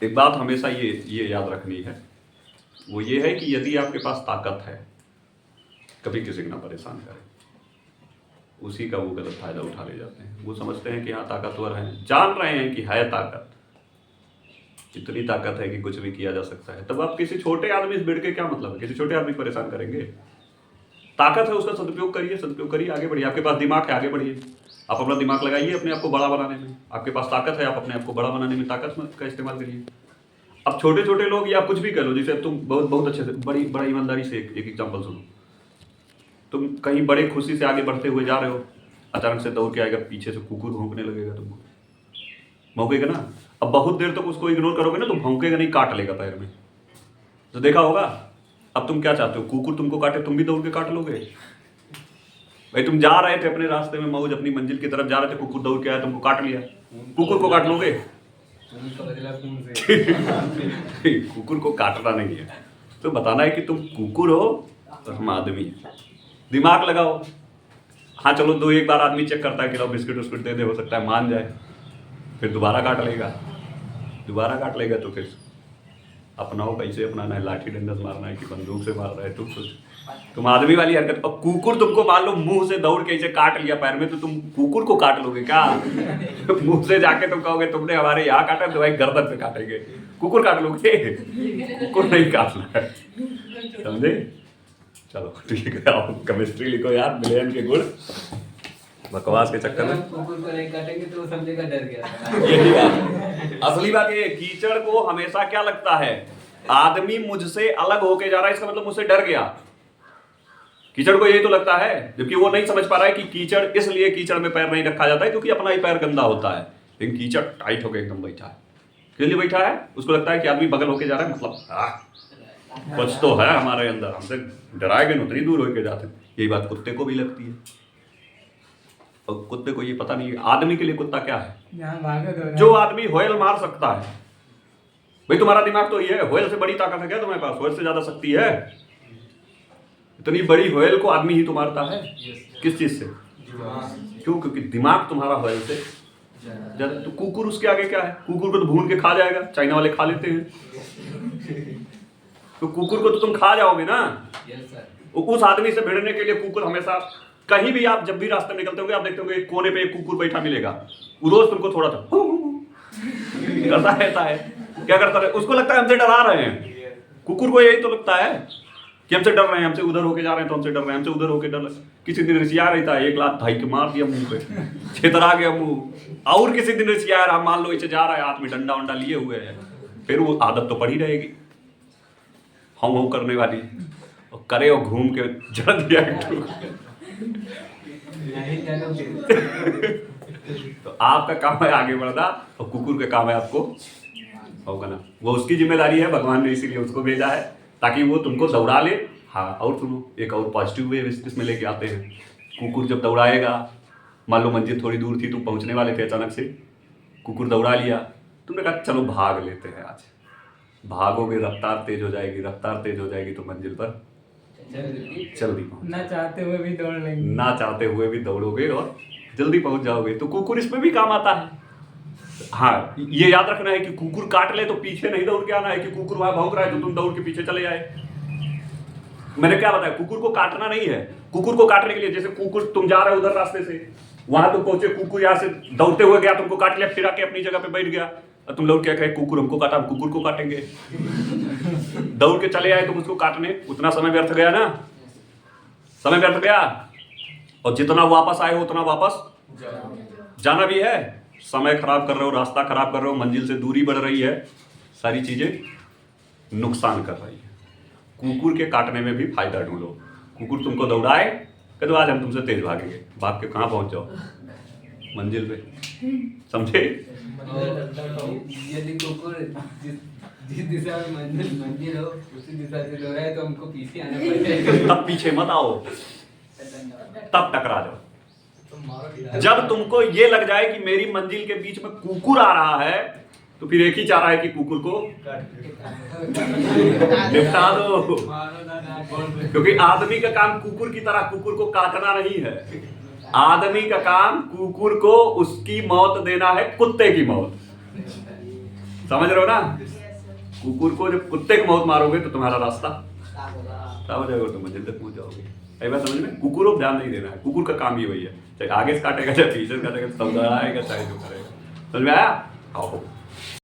एक बात हमेशा ये याद रखनी है, वो ये है कि यदि आपके पास ताकत है, कभी किसी को ना परेशान करें। उसी का वो गलत फायदा उठा ले जाते हैं। वो समझते हैं कि हाँ ताकतवर हैं, जान रहे हैं कि है ताकत, इतनी ताकत है कि कुछ भी किया जा सकता है। तब आप किसी छोटे आदमी से भिड़ के क्या मतलब है? किसी छोटे आदमी को परेशान करेंगे? ताकत है, उसका सदुपयोग करिए, आगे बढ़िए। आपके पास दिमाग है, आगे बढ़िए। आप अपना दिमाग लगाइए अपने आप को बड़ा बनाने में। आपके पास ताकत है, आप अपने आप को बड़ा बनाने में ताकत का इस्तेमाल करिए। अब छोटे छोटे लोग या कुछ भी कर लो, जैसे तुम बहुत अच्छे से बड़ा ईमानदारी से एक एग्जाम्पल सुनो। तुम कहीं बड़े खुशी से आगे बढ़ते हुए जा रहे हो, अचानक से दौड़ के आएगा पीछे से कुकुर भौंकने लगेगा, तुमको भौंकेगा ना। अब बहुत देर तक उसको इग्नोर करोगे ना तो भौंकेगा नहीं, काट लेगा पैर में, तो देखा होगा। अब तुम क्या चाहते हो? कुकुर तुमको काटे, तुम भी दौड़ के काट लोगे? भाई तुम जा रहे थे अपने रास्ते में मौज, अपनी मंजिल की तरफ जा रहे थे, कुकुर दौड़ के आया, तुमको काट लिया, कुकुर को काट लोगे? कुकुर को काटना नहीं है, तो बताना है कि तुम कुकुर हो और हम आदमी है। दिमाग लगाओ। हाँ चलो दो एक बार आदमी चेक करता है कि लो बिस्किट उस्किट दे दे, हो सकता है मान जाए, फिर दोबारा काट लेगा तो फिर अपनाओ कैसे अपनाना है, लाठी डंडा से मारना है कि बंदूक से मार रहा है, तुम आदमी वाली हरकत। और कुकुर तुमको मान लो मुंह से दौड़ के ऐसे काट लिया पैर में, तो तुम कुकुर को काट लोगे क्या? मुंह से जाके तुम कहोगे तुमने हमारे यहाँ काटा तो भाई गर्दन पे काटेंगे, कुकुर काट लोगे? कुकुर नहीं काटना है, समझे? चलो ठीक है, आओ केमिस्ट्री लिखो यार, मिलियन के गुण। बकवास के चक्कर में कुकुर को नहीं काटेंगे तो समझेगा डर गया। यही बात, असली बात ये। कीचड़ को हमेशा क्या लगता है? आदमी मुझसे अलग होके जा रहा है, इसका मतलब मुझसे डर गया। कीचड़ को यही तो लगता है, जबकि वो नहीं समझ पा रहा है कि कीचड़, इसलिए कीचड़ में पैर नहीं रखा जाता है क्योंकि अपना ही पैर गंदा होता है। लेकिन कीचड़ टाइट होकर एकदम बैठा है, किस लिए बैठा है? उसको लगता है कि आदमी बगल होके जा रहा है, मतलब कुछ तो है हमारे अंदर, हमसे डराएंगे न उतनी दूर होके जाते हैं। यही बात कुत्ते को भी लगती है, और कुत्ते को ये पता नहीं है आदमी के लिए कुत्ता क्या है। जो आदमी व्हेल मार सकता है, भाई तुम्हारा दिमाग तो ये है, व्हेल से बड़ी ताकत है क्या तुम्हारे पास? व्हेल से ज्यादा शक्ति है? इतनी बड़ी व्हेल को आदमी ही तो मारता है। किस चीज से? क्यों? क्योंकि दिमाग तुम्हारा व्हेल से ज्यादा। तो कुकुर उसके आगे क्या है? कुकुर को तो भून के खा जाएगा, चाइना वाले खा लेते हैं, तो कुकुर को तो तुम खा जाओगे ना। उस आदमी से भिड़ने के लिए कुकुर हमेशा, कहीं भी आप जब भी रास्ते में निकलते होंगे आप देखते होंगे एक कोने पे एक कुकुर बैठा मिलेगा, वो रोज तुमको थोड़ा सा करता रहता है। क्या करता है? उसको लगता है हमसे डरा रहे हैं। कुकुर को यही तो लगता है कि हमसे डर रहे हैं, हमसे उधर होके जा रहे हैं तो हमसे डर रहे हैं, हमसे उधर होके डर रहे हैं। किसी दिन रिसिया रहता है, एक लात ढाई के मार दिया मुंह पे, छेतरा गया मुंह। और किसी दिन रिसिया रहा, मान लो इसे जा रहा है, हाथ में डंडा वंडा लिए हुए है, फिर वो आदत तो पड़ी रहेगी हम करने वाली, और करे और घूम के जड़ दिया। तो आपका काम है आगे बढ़ना, और कुकुर का काम है आपको होगा ना। वो उसकी जिम्मेदारी है, भगवान ने इसीलिए उसको भेजा है ताकि वो तुमको दौड़ा ले। हाँ और सुनो, एक और पॉजिटिव वे इसमें लेके आते हैं। कुकुर जब दौड़ाएगा, मान लो मंजिल थोड़ी दूर थी, तुम पहुंचने वाले थे, अचानक से कुकुर दौड़ा लिया, तुमने कहा चलो भाग लेते हैं आज। भागोगे, रफ्तार तेज हो जाएगी तो मंजिल पर जल्दी ना चाहते हुए भी दौड़ लेंगे, ना चाहते हुए भी दौड़ोगे और जल्दी पहुंच जाओगे। तो कुकुर इसमें भी काम आता है। हाँ ये याद रखना है कि कुकुर काट ले तो पीछे नहीं दौड़ के आना है कि कुकुर वहां भौंक रहा है तो तुम दौड़ के पीछे चले आए। मैंने क्या बताया? कुकुर को काटना नहीं है। कुकुर को काटने के लिए, जैसे कुकुर तुम जा रहे हो उधर रास्ते से, वहां तुम पहुंचे, कुकुर यहाँ से दौड़ते हुए गया, तुमको काट लिया, फिर आके अपनी जगह पे बैठ गया, और तुम लोग क्या कहे? कुकुर हमको काटा, हम कुकुर को काटेंगे। दौड़ के चले आए तुम उसको काटने, उतना समय व्यर्थ गया ना, समय व्यर्थ गया। और जितना वापस आए हो उतना वापस जाना भी है। समय खराब कर रहे हो, रास्ता खराब कर रहे हो, मंजिल से दूरी बढ़ रही है, सारी चीजें नुकसान कर रही है। कुकुर के काटने में भी फायदा ढूंढो। कुकुर तुमको दौड़ाए, कह दो आज हम तुमसे तेज भागेंगे, भाग के कहाँ पहुंच जाओ? मंजिल पे, समझे? यदि कुकुर जिस दिशा में मंजिल हो उसी दिशा से दौड़ाए तो हमको पीछे आना पड़ेगा। तब पीछे मत आओ, तब टकरा जाओ। जब तुमको ये लग जाए कि मेरी मंजिल के बीच में कुकुर आ रहा है, तो फिर एक ही चाह रहा है कि कुकुर को निपटा दो। क्योंकि आदमी का काम कुकुर की तरह कुकुर को काटना नहीं है। आदमी का काम कुकुर को उसकी मौत देना है, कुत्ते की मौत। समझ रहे हो ना? कुकुर को जब कुत्ते को मौत मारोगे तो तुम्हारा रास्ता तब हो जाएगा, तुम मंजिल तक पहुंच जाओगे। कई बार समझ में, कुकुरों को ध्यान नहीं देना है। कुकुर का काम ही वही है, चाहे आगे से काटेगा चाहे पीछे से काटेगा, समझाएगा चाहे जो करेगा। समझ में आया? आओ।